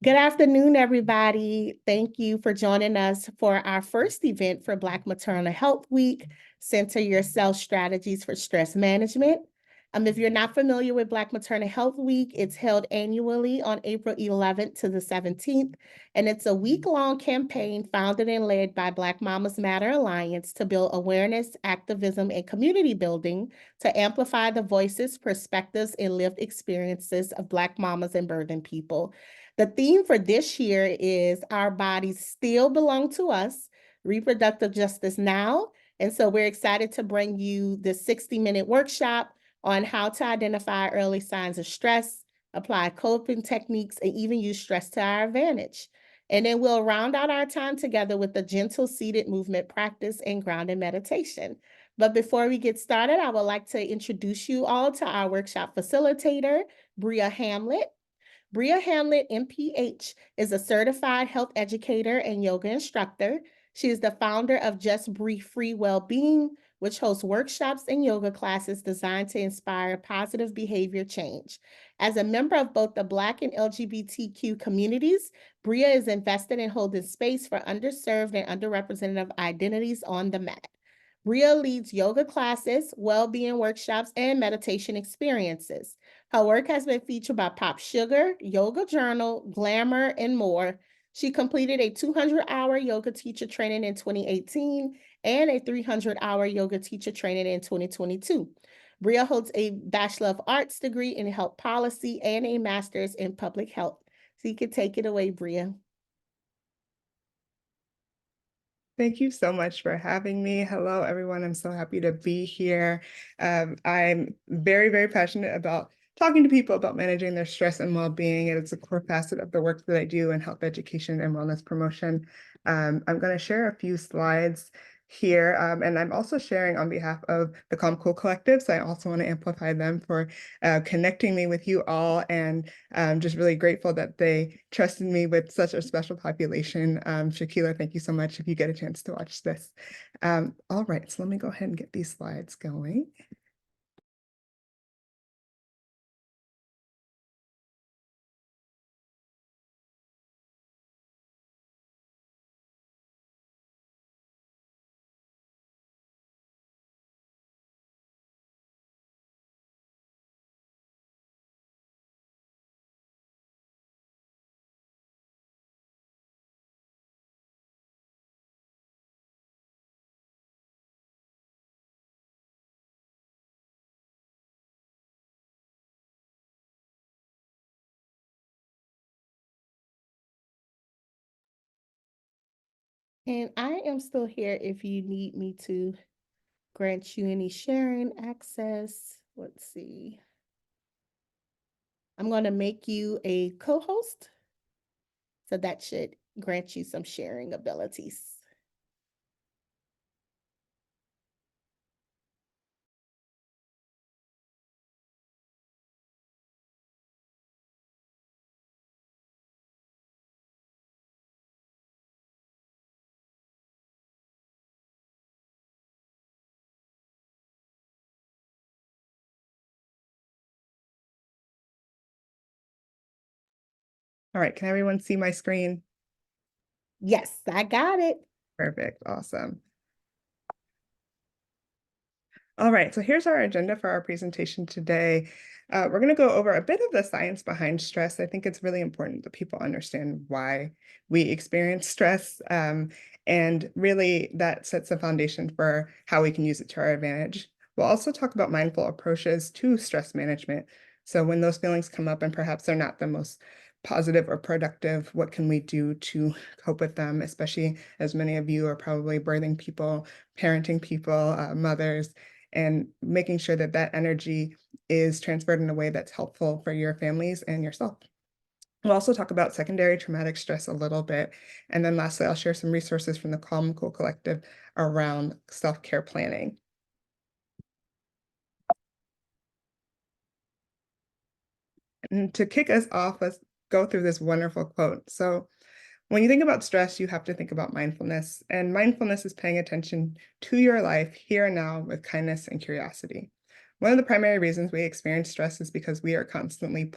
Good afternoon, everybody. Thank you for joining us for our first event for Black Maternal Health Week, Center Yourself Strategies for Stress Management. If you're not familiar with Black Maternal Health Week, it's held annually on April 11th to the 17th, and it's a week-long campaign founded and led by Black Mamas Matter Alliance to build awareness, activism, and community building to amplify the voices, perspectives, and lived experiences of Black mamas and birthing people. The theme for this year is Our Bodies Still Belong to Us, Reproductive Justice Now. And so we're excited to bring you this 60-minute workshop on how to identify early signs of stress, apply coping techniques, and even use stress to our advantage. And then we'll round out our time together with a gentle seated movement practice and grounded meditation. But before we get started, I would like to introduce you all to our workshop facilitator, Bria Hamlet. Bria Hamlet, MPH, is a certified health educator and yoga instructor. She is the founder of JustBriFree Well-Being, which hosts workshops and yoga classes designed to inspire positive behavior change. As a member of both the Black and LGBTQ communities, Bria is invested in holding space for underserved and underrepresented identities on the mat. Bria leads yoga classes, well-being workshops, and meditation experiences. Her work has been featured by POPSUGAR, YogaJournal, GLAMOUR, and more. She completed a 200-hour yoga teacher training in 2018 and a 300-hour yoga teacher training in 2022. Bria holds a Bachelor of Arts degree in health policy and a master's in public health. So you can take it away, Bria. Thank you so much for having me. Hello, everyone. I'm so happy to be here. I'm very, very passionate about talking to people about managing their stress and well-being, and it's a core facet of the work that I do in health education and wellness promotion. I'm going to share a few slides here, and I'm also sharing on behalf of the Calm Cool Collective, so I also want to amplify them for connecting me with you all, and I'm just really grateful that they trusted me with such a special population. Shakila, thank you so much if you get a chance to watch this. All right, so let me go ahead and get these slides going. And I am still here if you need me to grant you any sharing access. Let's see. I'm going to make you a co-host. So that should grant you some sharing abilities. All right, can everyone see my screen? Yes, I got it. Perfect, awesome. All right, so here's our agenda for our presentation today. We're going to go over a bit of the science behind stress. I think it's really important that people understand why we experience stress, and really that sets the foundation for how we can use it to our advantage. We'll also talk about mindful approaches to stress management. So when those feelings come up and perhaps they're not the most positive or productive, what can we do to cope with them, especially as many of you are probably birthing people, parenting people, mothers, and making sure that that energy is transferred in a way that's helpful for your families and yourself. We'll also talk about secondary traumatic stress a little bit. And then lastly, I'll share some resources from the Calm Cool Collective around self-care planning. And to kick us off, let's go through this wonderful quote. So when you think about stress, you have to think about mindfulness. And mindfulness is paying attention to your life here and now with kindness and curiosity. One of the primary reasons we experience stress is because we are constantly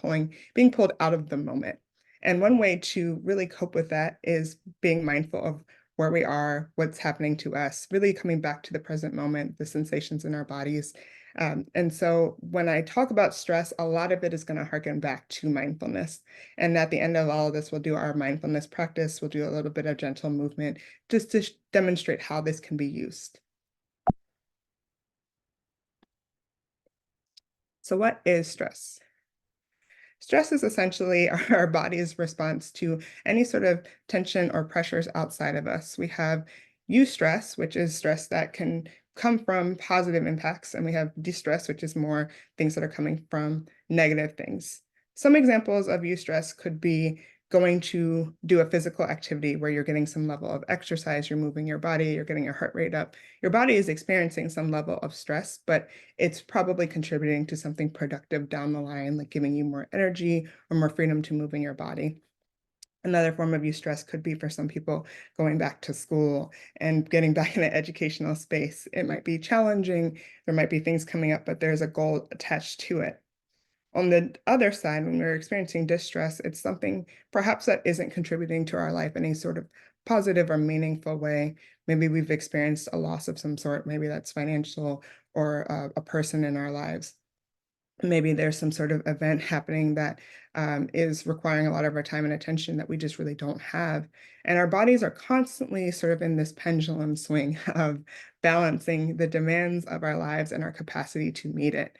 being pulled out of the moment. And one way to really cope with that is being mindful of where we are, what's happening to us, really coming back to the present moment, the sensations in our bodies. And so when I talk about stress, a lot of it is going to harken back to mindfulness. And at the end of all of this, we'll do our mindfulness practice. We'll do a little bit of gentle movement just to demonstrate how this can be used. So what is stress? Stress is essentially our body's response to any sort of tension or pressures outside of us. We have eustress, which is stress that can come from positive impacts, and we have distress, which is more things that are coming from negative things. Some examples of eustress could be going to do a physical activity where you're getting some level of exercise, you're moving your body, you're getting your heart rate up. Your body is experiencing some level of stress, but it's probably contributing to something productive down the line, like giving you more energy or more freedom to move in your body. Another form of eustress could be for some people going back to school and getting back in an educational space. It might be challenging, there might be things coming up, but there's a goal attached to it. On the other side, when we're experiencing distress, it's something perhaps that isn't contributing to our life in any sort of positive or meaningful way. Maybe we've experienced a loss of some sort, maybe that's financial or a person in our lives. Maybe there's some sort of event happening that is requiring a lot of our time and attention that we just really don't have. And our bodies are constantly sort of in this pendulum swing of balancing the demands of our lives and our capacity to meet it.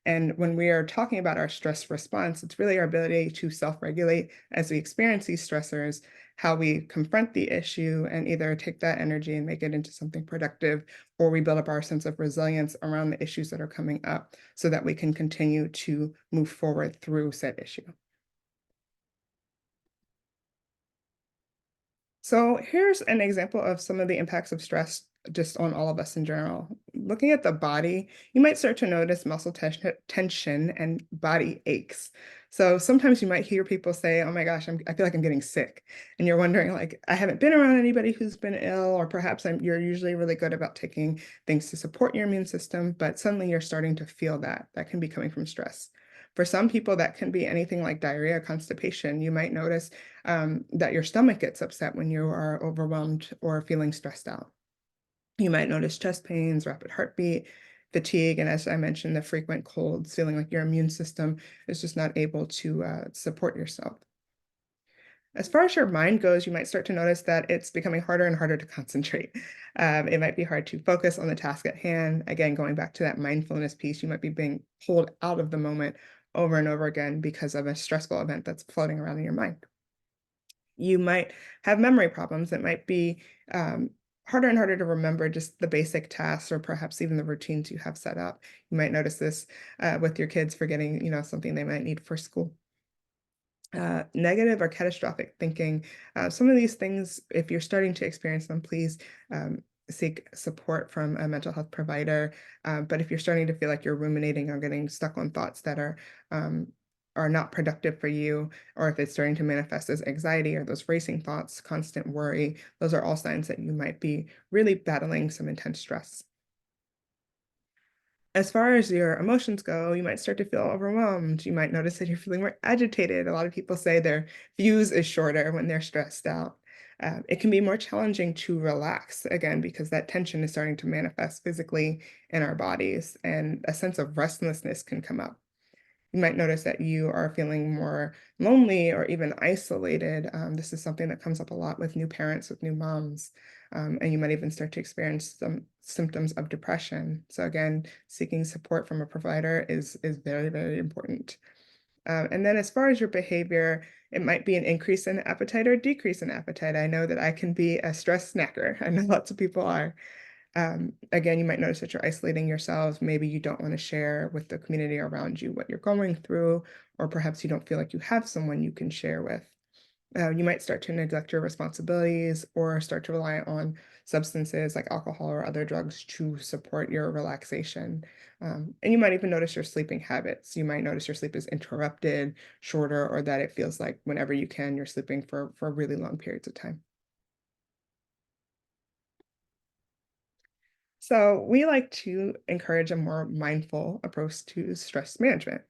And when we are talking about our stress response, it's really our ability to self-regulate as we experience these stressors, how we confront the issue and either take that energy and make it into something productive, or we build up our sense of resilience around the issues that are coming up so that we can continue to move forward through said issue. So here's an example of some of the impacts of stress just on all of us in general. Looking at the body, you might start to notice muscle tension and body aches. So sometimes you might hear people say, oh my gosh, I feel like I'm getting sick. And you're wondering, like, I haven't been around anybody who's been ill, or perhaps you're usually really good about taking things to support your immune system, but suddenly you're starting to feel that. That can be coming from stress. For some people, that can be anything like diarrhea, constipation. You might notice that your stomach gets upset when you are overwhelmed or feeling stressed out. You might notice chest pains, rapid heartbeat, fatigue, and as I mentioned, the frequent colds, feeling like your immune system is just not able to support yourself. As far as your mind goes, you might start to notice that it's becoming harder and harder to concentrate. It might be hard to focus on the task at hand. Again, going back to that mindfulness piece, you might be being pulled out of the moment over and over again because of a stressful event that's floating around in your mind. You might have memory problems. It might be harder and harder to remember just the basic tasks or perhaps even the routines you have set up. You might notice this with your kids forgetting, something they might need for school. Negative or catastrophic thinking. Some of these things, if you're starting to experience them, please seek support from a mental health provider. But if you're starting to feel like you're ruminating or getting stuck on thoughts that are not productive for you, or if it's starting to manifest as anxiety or those racing thoughts, constant worry, those are all signs that you might be really battling some intense stress. As far as your emotions go, you might start to feel overwhelmed. You might notice that you're feeling more agitated. A lot of people say their fuse is shorter when they're stressed out. It can be more challenging to relax, again, because that tension is starting to manifest physically in our bodies, and a sense of restlessness can come up. You might notice that you are feeling more lonely or even isolated. This is something that comes up a lot with new parents, with new moms. And you might even start to experience some symptoms of depression. So again, seeking support from a provider is very, very important. And then as far as your behavior, it might be an increase in appetite or decrease in appetite. I know that I can be a stress snacker. I know lots of people are. Again, you might notice that you're isolating yourselves. Maybe you don't want to share with the community around you what you're going through, or perhaps you don't feel like you have someone you can share with. You might start to neglect your responsibilities or start to rely on substances like alcohol or other drugs to support your relaxation. And you might even notice your sleeping habits. You might notice your sleep is interrupted, shorter, or that it feels like whenever you can, you're sleeping for really long periods of time. So we like to encourage a more mindful approach to stress management.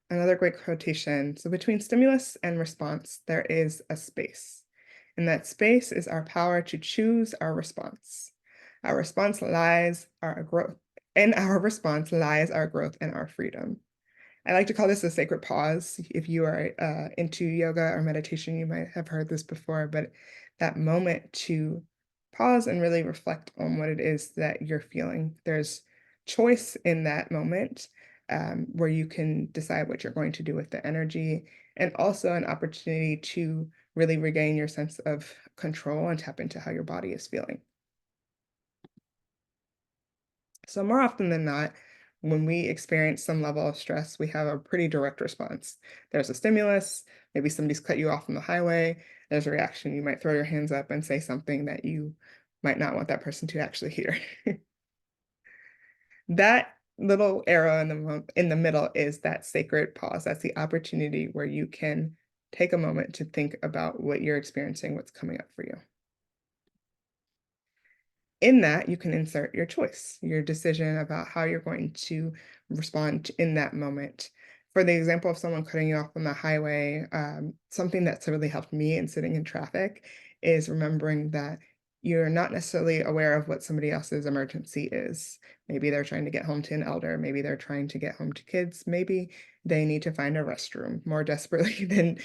Another great quotation. So between stimulus and response, there is a space. And that space is our power to choose our response. Our response lies our growth. In our response lies our growth and our freedom. I like to call this a sacred pause. If you are into yoga or meditation, you might have heard this before, but that moment to pause and really reflect on what it is that you're feeling. There's choice in that moment where you can decide what you're going to do with the energy, and also an opportunity to really regain your sense of control and tap into how your body is feeling. So more often than not, when we experience some level of stress, we have a pretty direct response. There's a stimulus, maybe somebody's cut you off on the highway, there's a reaction. You might throw your hands up and say something that you might not want that person to actually hear. That little arrow in the middle is that sacred pause. That's the opportunity where you can take a moment to think about what you're experiencing, what's coming up for you. In that, you can insert your choice, your decision about how you're going to respond in that moment. For the example of someone cutting you off on the highway, something that's really helped me in sitting in traffic is remembering that you're not necessarily aware of what somebody else's emergency is. Maybe they're trying to get home to an elder, maybe they're trying to get home to kids, maybe they need to find a restroom more desperately than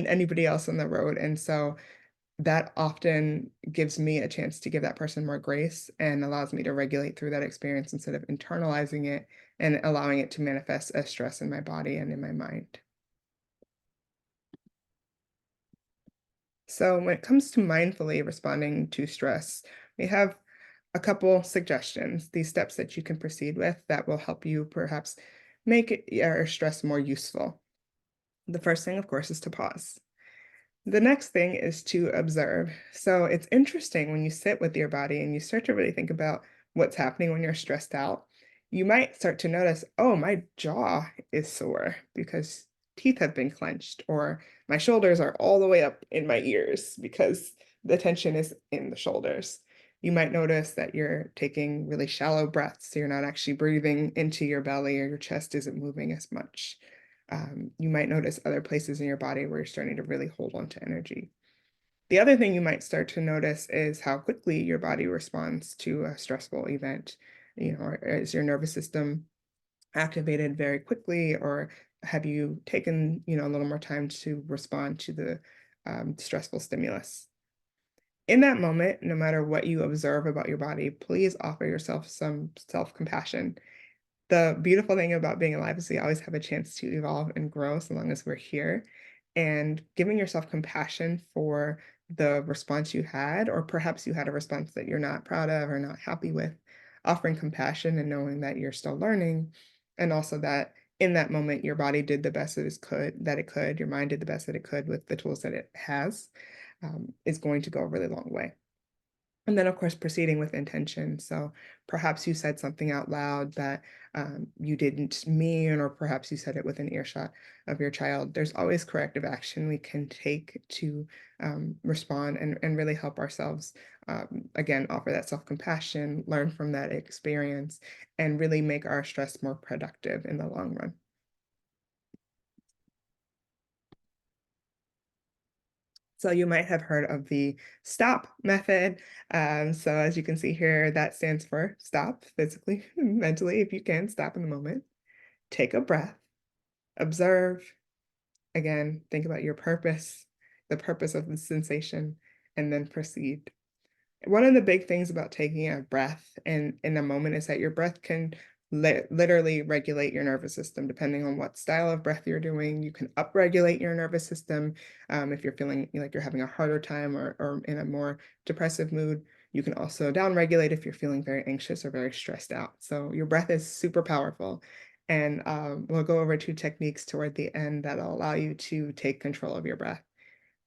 anybody else on the road. And so that often gives me a chance to give that person more grace and allows me to regulate through that experience instead of internalizing it and allowing it to manifest as stress in my body and in my mind. So when it comes to mindfully responding to stress, we have a couple suggestions, these steps that you can proceed with that will help you perhaps make your stress more useful. The first thing, of course, is to pause. The next thing is to observe. So it's interesting when you sit with your body and you start to really think about what's happening when you're stressed out. You might start to notice, oh, my jaw is sore because teeth have been clenched, or my shoulders are all the way up in my ears because the tension is in the shoulders. You might notice that you're taking really shallow breaths, so you're not actually breathing into your belly, or your chest isn't moving as much. You might notice other places in your body where you're starting to really hold on to energy. The other thing you might start to notice is how quickly your body responds to a stressful event. Is your nervous system activated very quickly, or have you taken, a little more time to respond to the stressful stimulus? In that moment, no matter what you observe about your body, please offer yourself some self-compassion. The beautiful thing about being alive is we always have a chance to evolve and grow so long as we're here. And giving yourself compassion for the response you had, or perhaps you had a response that you're not proud of or not happy with, offering compassion and knowing that you're still learning, and also that in that moment your body did the best that it could, your mind did the best that it could with the tools that it has, is going to go a really long way. And then, of course, proceeding with intention. So perhaps you said something out loud that you didn't mean, or perhaps you said it within earshot of your child. There's always corrective action we can take to respond and really help ourselves. Again, offer that self-compassion, learn from that experience, and really make our stress more productive in the long run. So you might have heard of the STOP method. So as you can see here, that stands for stop physically, mentally, if you can, stop in the moment. Take a breath, observe, again, think about your purpose, the purpose of the sensation, and then proceed. One of the big things about taking a breath in a moment is that your breath can literally regulate your nervous system depending on what style of breath you're doing. You can upregulate your nervous system if you're feeling like you're having a harder time, or in a more depressive mood. You can also downregulate if you're feeling very anxious or very stressed out. So your breath is super powerful. And we'll go over 2 techniques toward the end that'll allow you to take control of your breath.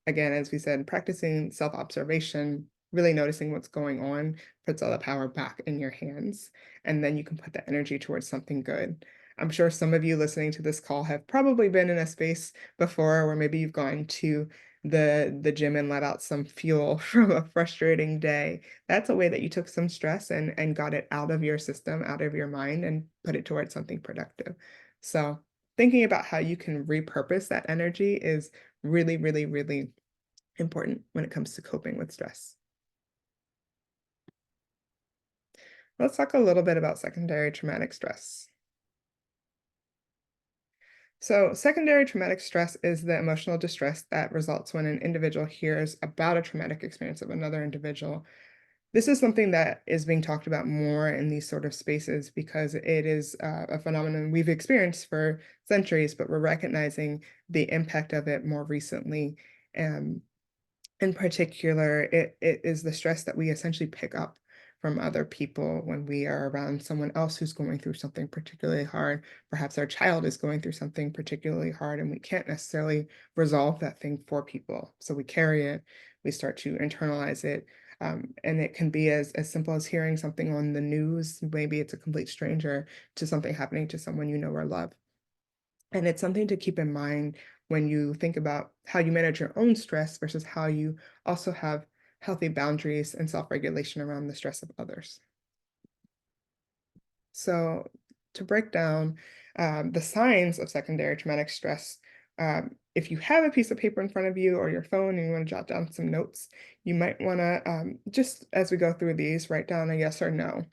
Again, as we said, practicing self-observation, really noticing what's going on, puts all the power back in your hands, and then you can put the energy towards something good. I'm sure some of you listening to this call have probably been in a space before where maybe you've gone to the gym and let out some fuel from a frustrating day. That's a way that you took some stress and got it out of your system, out of your mind, and put it towards something productive. So thinking about how you can repurpose that energy is really, really, really important when it comes to coping with stress. Let's talk a little bit about secondary traumatic stress. So, secondary traumatic stress is the emotional distress that results when an individual hears about a traumatic experience of another individual. This is something that is being talked about more in these sort of spaces because it is a phenomenon we've experienced for centuries, but we're recognizing the impact of it more recently. Um, in particular, it is the stress that we essentially pick up from other people when we are around someone else who's going through something particularly hard. Perhaps our child is going through something particularly hard, and we can't necessarily resolve that thing for people. So we carry it, we start to internalize it. And it can be as simple as hearing something on the news, maybe it's a complete stranger, to something happening to someone you know or love. And it's something to keep in mind when you think about how you manage your own stress versus how you also have healthy boundaries and self-regulation around the stress of others. So, to break down the signs of secondary traumatic stress, if you have a piece of paper in front of you or your phone and you want to jot down some notes, you might want to, just as we go through these, write down a yes or no.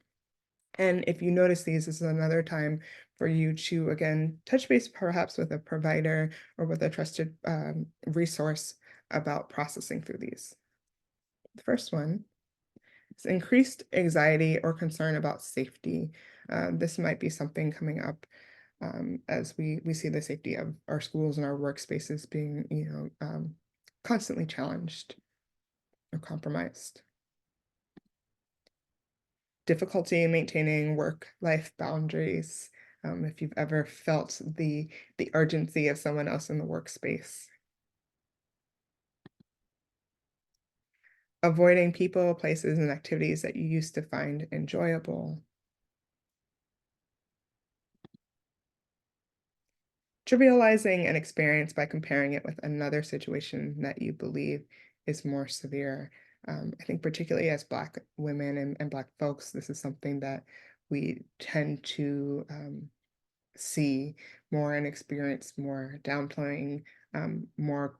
And if you notice these, this is another time for you to, again, touch base perhaps with a provider or with a trusted resource about processing through these. The first one is increased anxiety or concern about safety. This might be something coming up as we see the safety of our schools and our workspaces being, constantly challenged or compromised. Difficulty maintaining work-life boundaries, if you've ever felt the urgency of someone else in the workspace. Avoiding people, places, and activities that you used to find enjoyable. Trivializing an experience by comparing it with another situation that you believe is more severe. I think particularly as Black women and Black folks, this is something that we tend to see more and experience more, downplaying more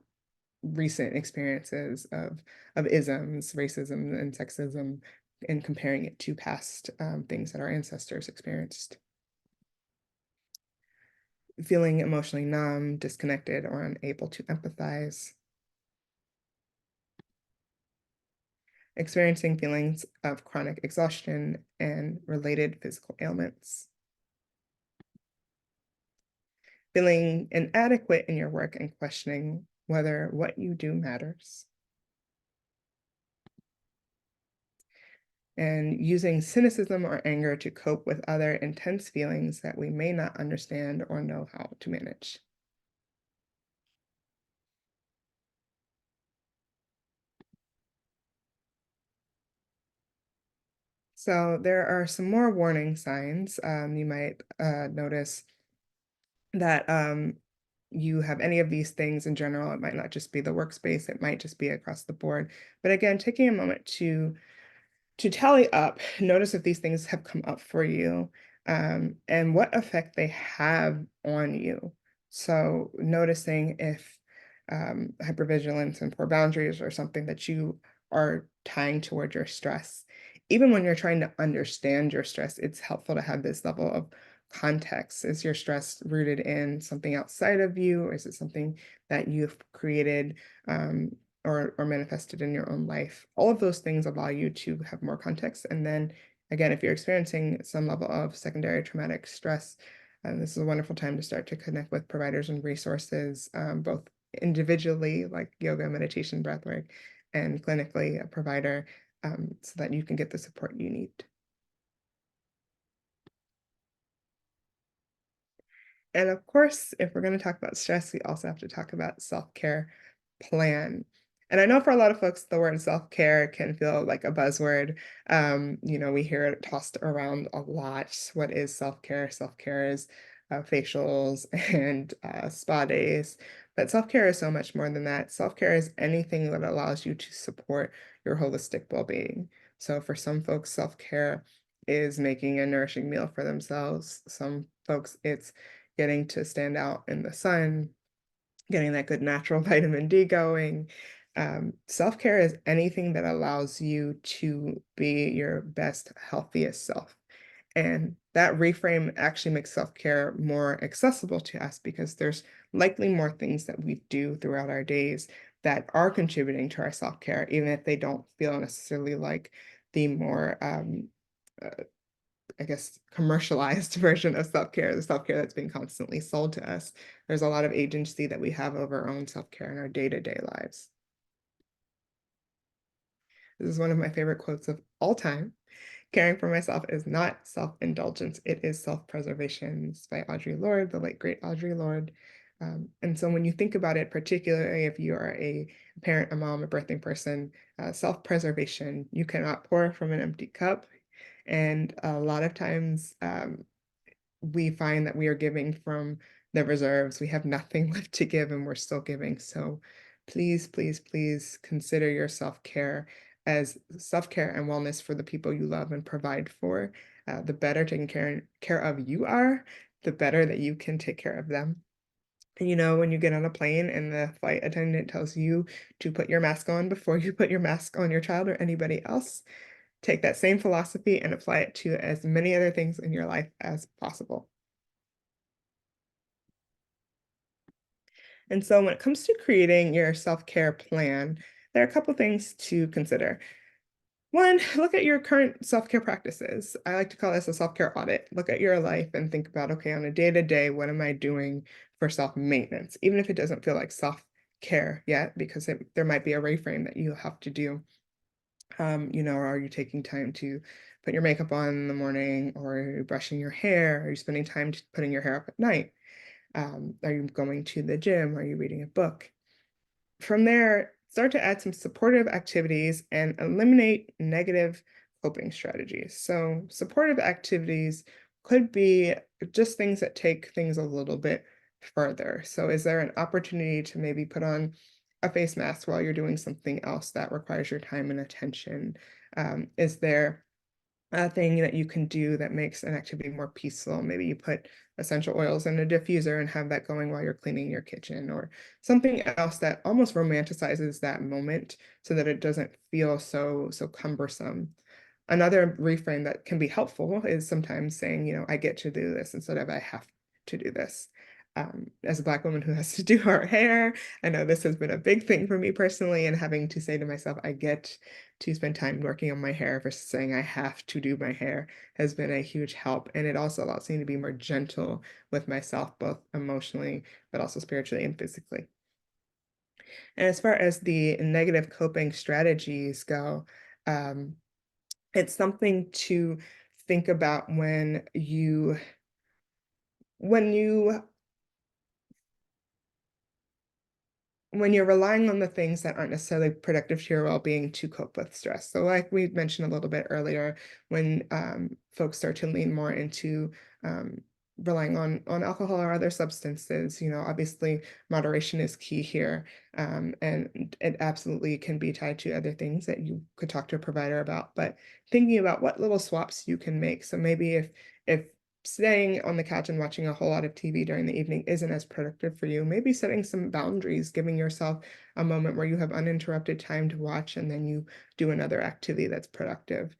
recent experiences of isms, racism, and sexism, and comparing it to past things that our ancestors experienced. Feeling emotionally numb, disconnected, or unable to empathize. Experiencing feelings of chronic exhaustion and related physical ailments. Feeling inadequate in your work and questioning whether what you do matters. And using cynicism or anger to cope with other intense feelings that we may not understand or know how to manage. So there are some more warning signs. You might notice that you have any of these things in general. It might not just be the workspace, it might just be across the board. But again, taking a moment to tally up, notice if these things have come up for you, and what effect they have on you. So noticing if hypervigilance and poor boundaries are something that you are tying toward your stress. Even when you're trying to understand your stress, it's helpful to have this level of context. Is your stress rooted in something outside of you, or is it something that you've created? Or manifested in your own life. All of those things allow you to have more context. And then again, if you're experiencing some level of secondary traumatic stress, this is a wonderful time to start to connect with providers and resources, both individually, like yoga, meditation, breathwork, and clinically a provider, so that you can get the support you need. And of course, if we're going to talk about stress, we also have to talk about self-care plan. And I know for a lot of folks, the word self-care can feel like a buzzword. We hear it tossed around a lot. What is self-care? Self-care is facials and spa days. But self-care is so much more than that. Self-care is anything that allows you to support your holistic well-being. So for some folks, self-care is making a nourishing meal for themselves. Some folks, it's getting to stand out in the sun, getting that good natural vitamin D going. Self-care is anything that allows you to be your best, healthiest self. And that reframe actually makes self-care more accessible to us because there's likely more things that we do throughout our days that are contributing to our self-care, even if they don't feel necessarily like the more, uh, I guess, commercialized version of self-care, the self-care that's being constantly sold to us. There's a lot of agency that we have over our own self-care in our day-to-day lives. This is one of my favorite quotes of all time. Caring for myself is not self-indulgence, it is self-preservation. It's by Audre Lorde, the late great Audre Lorde. And so when you think about it, particularly if you are a parent, a mom, a birthing person, self-preservation, you cannot pour from an empty cup. And a lot of times we find that we are giving from the reserves. We have nothing left to give and we're still giving. So please, please, please consider your self-care as self-care and wellness for the people you love and provide for. The better taken care of you are, the better that you can take care of them. And when you get on a plane and the flight attendant tells you to put your mask on before you put your mask on your child or anybody else, take that same philosophy and apply it to as many other things in your life as possible. And so when it comes to creating your self-care plan, there are a couple things to consider. One, look at your current self-care practices. I like to call this a self-care audit. Look at your life and think about, okay, on a day-to-day, what am I doing for self-maintenance? Even if it doesn't feel like self-care yet, because there might be a reframe that you have to do. Are you taking time to put your makeup on in the morning, or are you brushing your hair? Are you spending time putting your hair up at night? Are you going to the gym? Are you reading a book? From there, start to add some supportive activities and eliminate negative coping strategies. So supportive activities could be just things that take things a little bit further. So is there an opportunity to maybe put on a face mask while you're doing something else that requires your time and attention? Is there a thing that you can do that makes an activity more peaceful? Maybe you put essential oils in a diffuser and have that going while you're cleaning your kitchen, or something else that almost romanticizes that moment so that it doesn't feel so cumbersome. Another reframe that can be helpful is sometimes saying, I get to do this instead of I have to do this. As a Black woman who has to do her hair, I know this has been a big thing for me personally, and having to say to myself, I get to spend time working on my hair versus saying I have to do my hair has been a huge help. And it also allows me to be more gentle with myself, both emotionally, but also spiritually and physically. And as far as the negative coping strategies go, it's something to think about when you're relying on the things that aren't necessarily productive to your well-being to cope with stress. So like we mentioned a little bit earlier, when folks start to lean more into relying on alcohol or other substances, obviously moderation is key here. And it absolutely can be tied to other things that you could talk to a provider about, but thinking about what little swaps you can make. So maybe if staying on the couch and watching a whole lot of TV during the evening isn't as productive for you, maybe setting some boundaries, giving yourself a moment where you have uninterrupted time to watch and then you do another activity that's productive.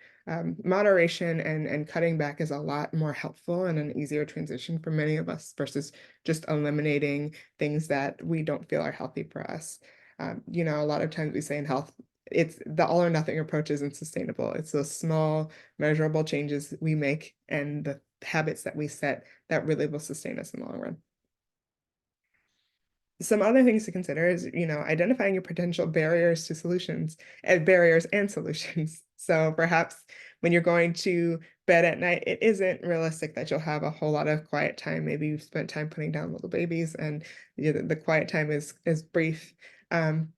Moderation and cutting back is a lot more helpful and an easier transition for many of us versus just eliminating things that we don't feel are healthy for us. A lot of times we say in health, it's the all or nothing approach isn't sustainable. It's those small, measurable changes we make and the habits that we set that really will sustain us in the long run. Some other things to consider is, identifying your potential barriers to solutions and barriers and solutions. So perhaps when you're going to bed at night, it isn't realistic that you'll have a whole lot of quiet time. Maybe you've spent time putting down little babies and the quiet time is brief.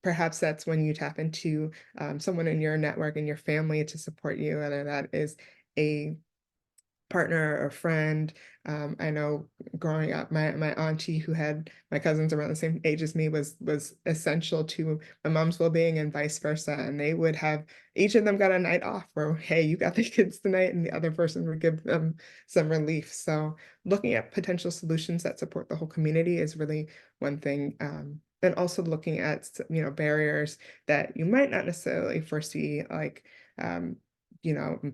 Perhaps that's when you tap into someone in your network and your family to support you, whether that is a partner or friend. I know growing up, my auntie who had my cousins around the same age as me was essential to my mom's well-being and vice versa. And they would have each of them got a night off where, hey, you got the kids tonight, and the other person would give them some relief. So looking at potential solutions that support the whole community is really one thing. And also looking at barriers that you might not necessarily foresee, like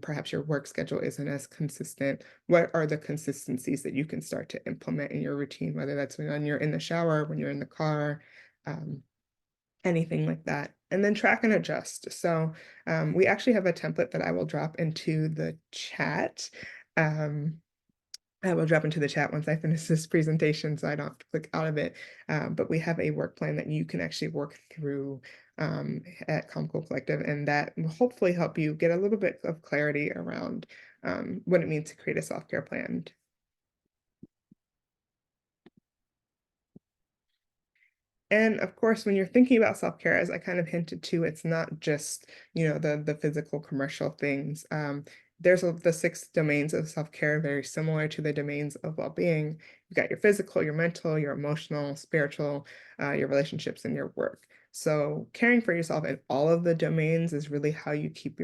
perhaps your work schedule isn't as consistent. What are the consistencies that you can start to implement in your routine, whether that's when you're in the shower, when you're in the car, um, anything like that. And then track and adjust. So we actually have a template that I will drop into the chat. Um, I will drop into the chat once I finish this presentation so I don't have to click out of it. But we have a work plan that you can actually work through at Comical Collective, and that will hopefully help you get a little bit of clarity around what it means to create a self-care plan. And of course, when you're thinking about self-care, as I kind of hinted to, it's not just, the physical commercial things. There's the 6 domains of self-care, very similar to the domains of well-being. You've got your physical, your mental, your emotional, spiritual, your relationships, and your work. So caring for yourself in all of the domains is really how you keep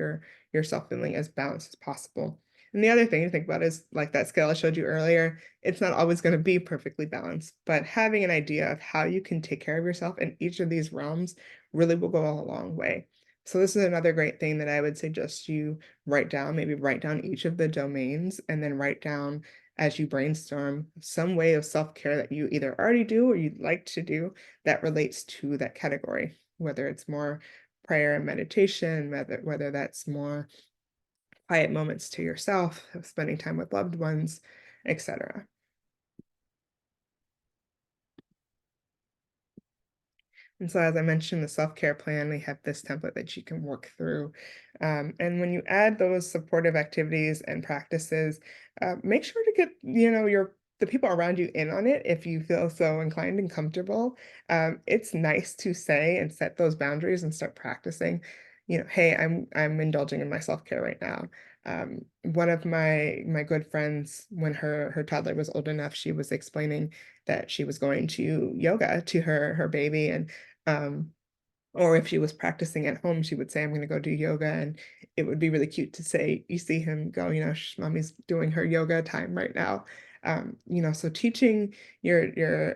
yourself feeling as balanced as possible. And the other thing to think about is like that scale I showed you earlier, it's not always going to be perfectly balanced, but having an idea of how you can take care of yourself in each of these realms really will go a long way. So this is another great thing that I would suggest you write down, maybe write down each of the domains and then write down as you brainstorm some way of self-care that you either already do or you'd like to do that relates to that category, whether it's more prayer and meditation, whether that's more quiet moments to yourself, spending time with loved ones, etc. And so, as I mentioned, the self-care plan, we have this template that you can work through. And when you add those supportive activities and practices, make sure to get, the people around you in on it if you feel so inclined and comfortable. It's nice to say and set those boundaries and start practicing, hey, I'm indulging in my self-care right now. One of my good friends, when her toddler was old enough, she was explaining that she was going to yoga to her baby, and um, or if she was practicing at home, she would say, I'm going to go do yoga. And it would be really cute to say, you see him go, mommy's doing her yoga time right now. So teaching your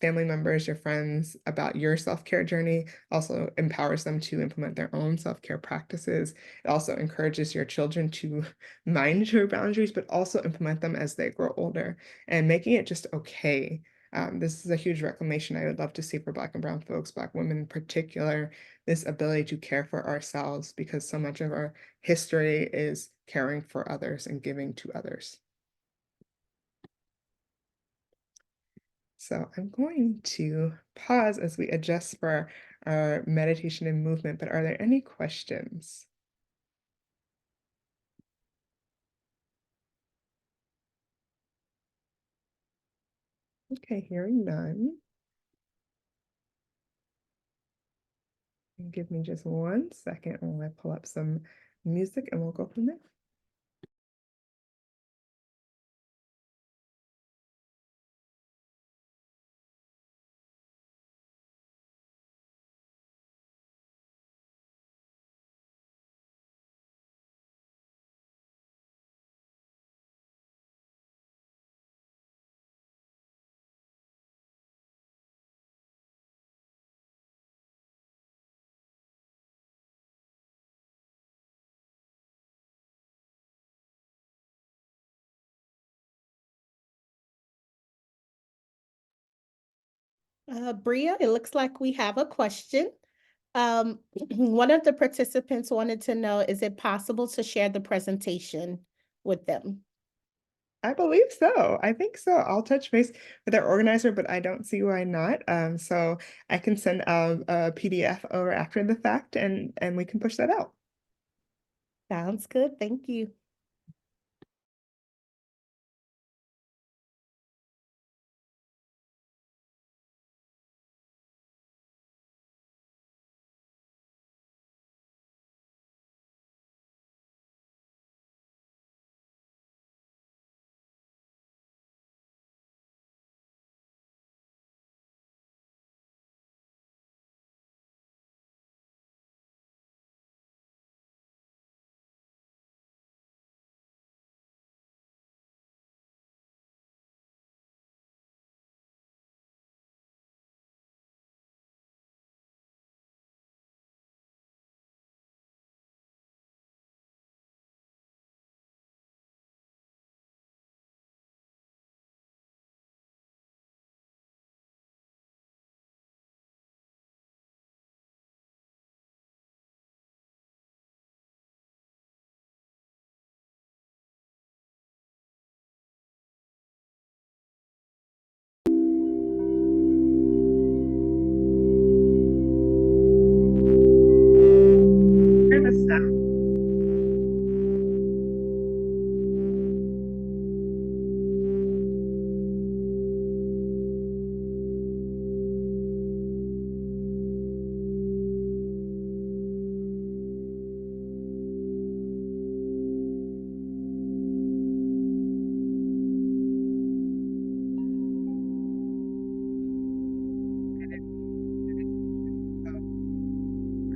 family members, your friends about your self-care journey also empowers them to implement their own self-care practices. It also encourages your children to mind your boundaries, but also implement them as they grow older and making it just okay. This is a huge reclamation I would love to see for Black and Brown folks, Black women in particular, this ability to care for ourselves, because so much of our history is caring for others and giving to others. So I'm going to pause as we adjust for our meditation and movement, but are there any questions? Okay, hearing none. Give me just 1 second while I pull up some music and we'll go from there. Bria, it looks like we have a question. One of the participants wanted to know, is it possible to share the presentation with them? I believe so. I think so. I'll touch base with our organizer, but I don't see why not. So I can send a PDF over after the fact, and we can push that out. Sounds good. Thank you.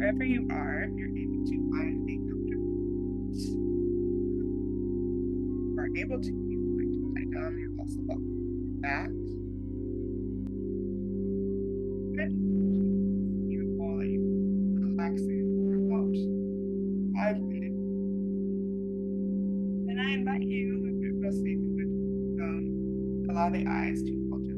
wherever you are, if you're able to find a comfortable seat, you are able to, you like to lie down, you're also welcome to back. Beautiful that you relaxing for about 5 minutes. And I invite you, if it feels safe, allow the eyes to fall gently.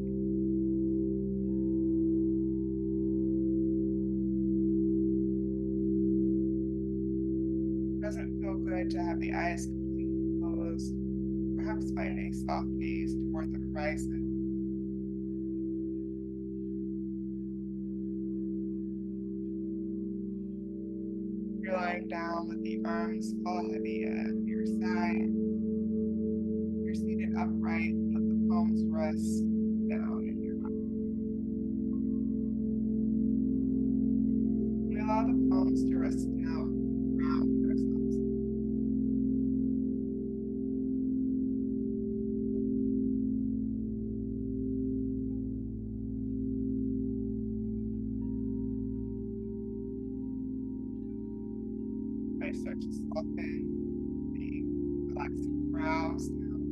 It doesn't feel good to have the eyes completely closed. Perhaps find a soft gaze toward the horizon. You're lying down with the arms fall heavy at your side. You're seated upright, let the palms rest down in your lap. We allow the palms to rest down around ourselves. I start to soften the relaxing brows down,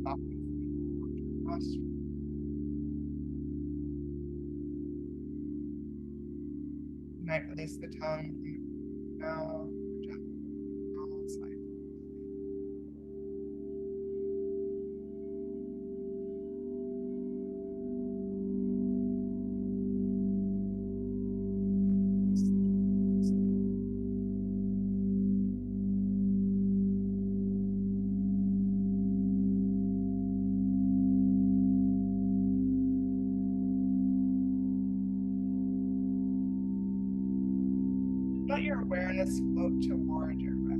softening the nostrils. You might release the tongue from the mouth, gently, side. Let your awareness float toward your breath.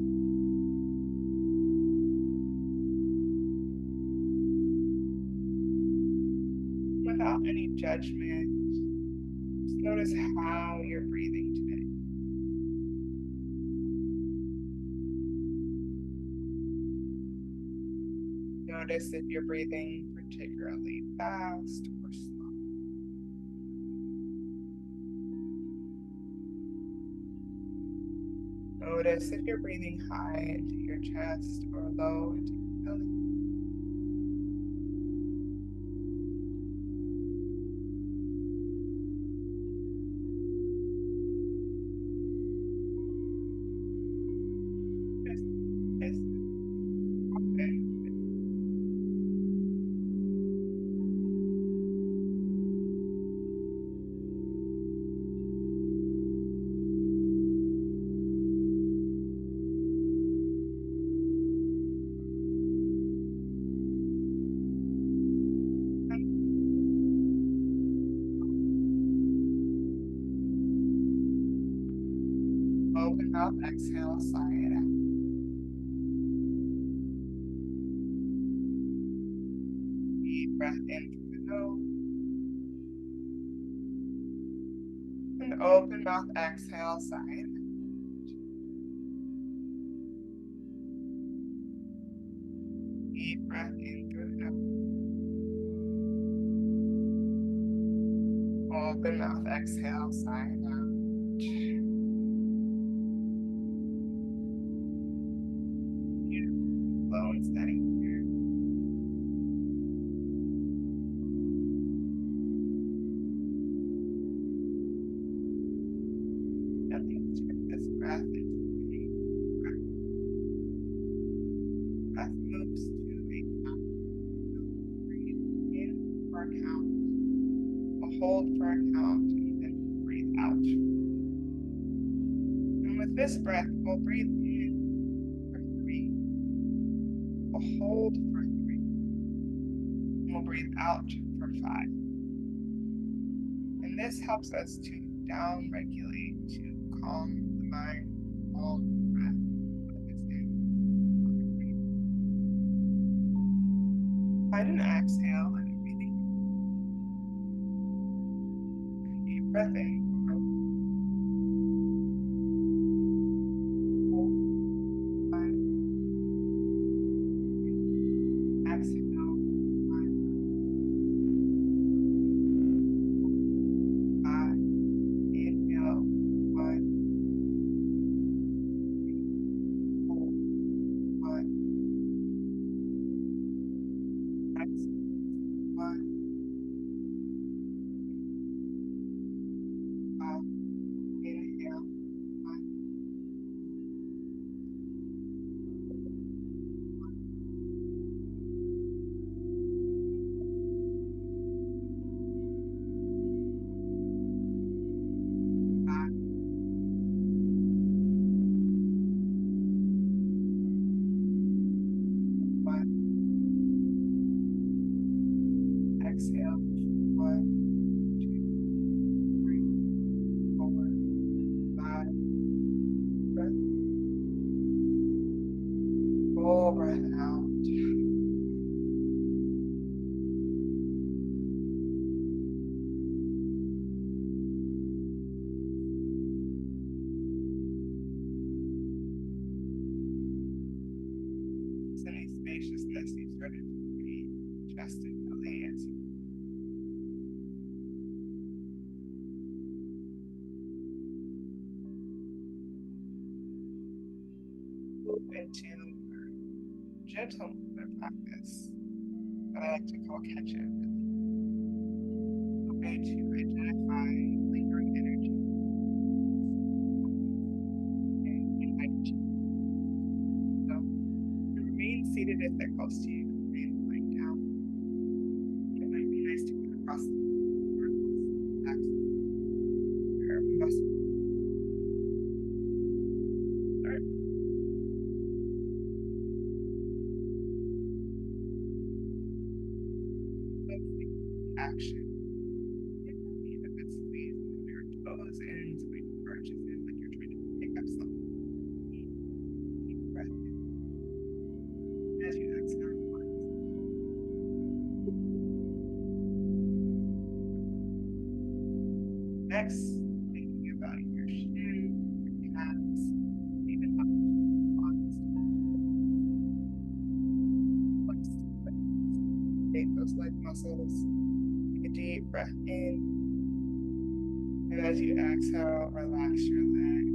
Without any judgment, just notice how you're breathing today. Notice if you're breathing particularly fast or slow. Notice if you're breathing high into your chest or low into your belly. Yes. Okay. Open mouth, exhale, sigh it out. Deep breath in through the nose. And open mouth, exhale, sigh it out. Deep breath in through the nose. Open mouth, exhale, sigh it out. Beautiful, slow and steady here. Gently turn this breath into a breath. Breath moves to a count. Breathe in for a count. A hold for a count, and then breathe out. And with this breath, we'll breathe in for 3. We'll hold for 3. And we'll breathe out for 5. And this helps us to down-regulate, to calm the mind, calm the breath. Find an exhale and a breathing. Deep breath in. Hold. 5. Exhale. 5. 5. move into gentle movement practice, what I like to call catch-up. A way to identify lingering energy and invite you. So remain seated if they're close to you. Remain lying down. It might be nice to put across the back or muscle. Start. Action. Even if it's squeeze your toes in, squeeze your arches in, like you're trying to pick up something. Deep breath in. As you exhale, relax. Next, thinking about your shin, your calves, even up to your arms. Activate those leg muscles. Take a deep breath in. And as you exhale, relax your legs.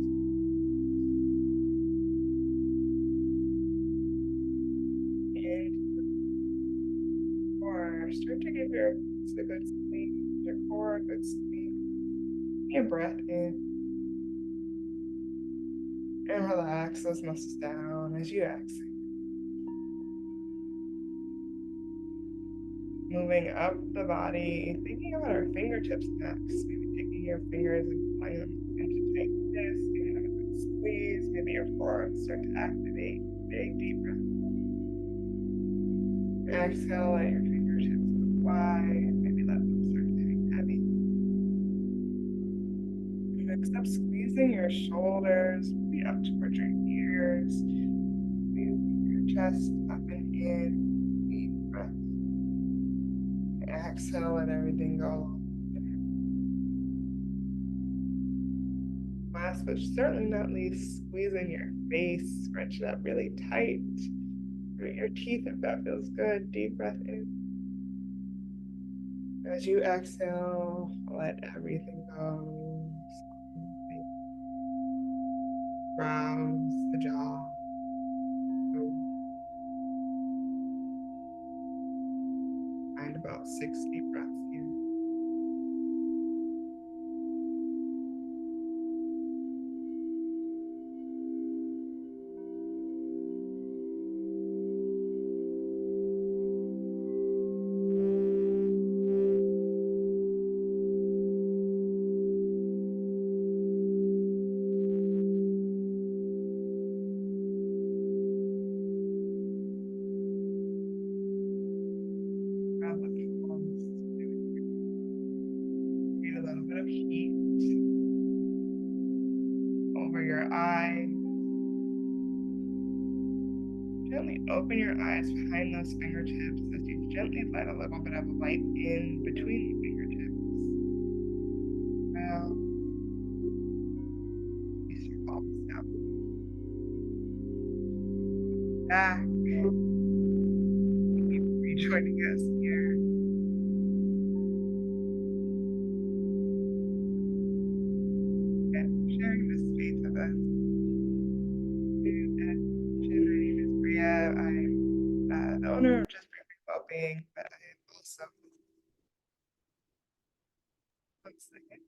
And core, start to give your legs a good squeeze, your core a good squeeze. Take a breath in. And relax those muscles down as you exhale. Moving up the body, thinking about our fingertips next. Maybe taking your fingers and pulling them into tight fist, giving them a good squeeze. Maybe your forearms start to activate. Big deep breath. Exhale, let your fingertips go wide. Maybe let them start getting heavy. Next up, squeezing your shoulders, maybe up towards your ears. Squeezing your chest up and in. Deep breath. Exhale, let everything go. Last but certainly not least, squeezing your face, scrunch it up really tight. Grit your teeth if that feels good. Deep breath in. As you exhale, let everything go. Brows, the jaw. Find about 6 deep breaths here. Feel a little bit of heat over your eyes. Gently open your eyes behind those fingertips as you gently let a little bit of light in between the fingertips. Well, place your palms down. Back. Thank you for rejoining us here. And sharing this space with us. My name is Bria. I'm the owner of JustBriFree Well-Being, but I am also, one second.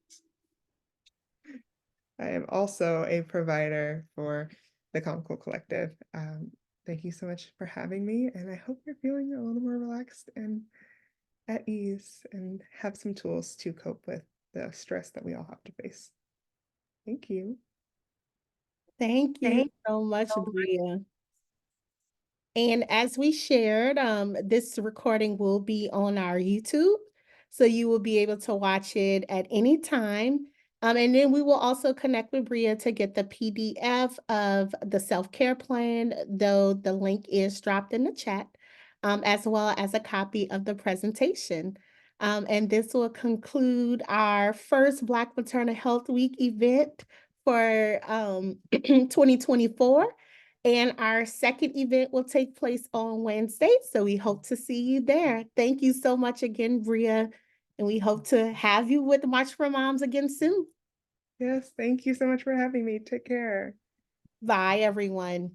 I am also a provider for the Comical Collective. Thank you so much for having me, and I hope you're feeling a little more relaxed and at ease and have some tools to cope with the stress that we all have to face. Thank you. Thank you so much, Bria. And as we shared, this recording will be on our YouTube, so you will be able to watch it at any time. And then we will also connect with Bria to get the PDF of the self-care plan, though the link is dropped in the chat, as well as a copy of the presentation. And this will conclude our first Black Maternal Health Week event for 2024. And our second event will take place on Wednesday, so we hope to see you there. Thank you so much again, Bria, and we hope to have you with March for Moms again soon. Yes, thank you so much for having me. Take care. Bye, everyone.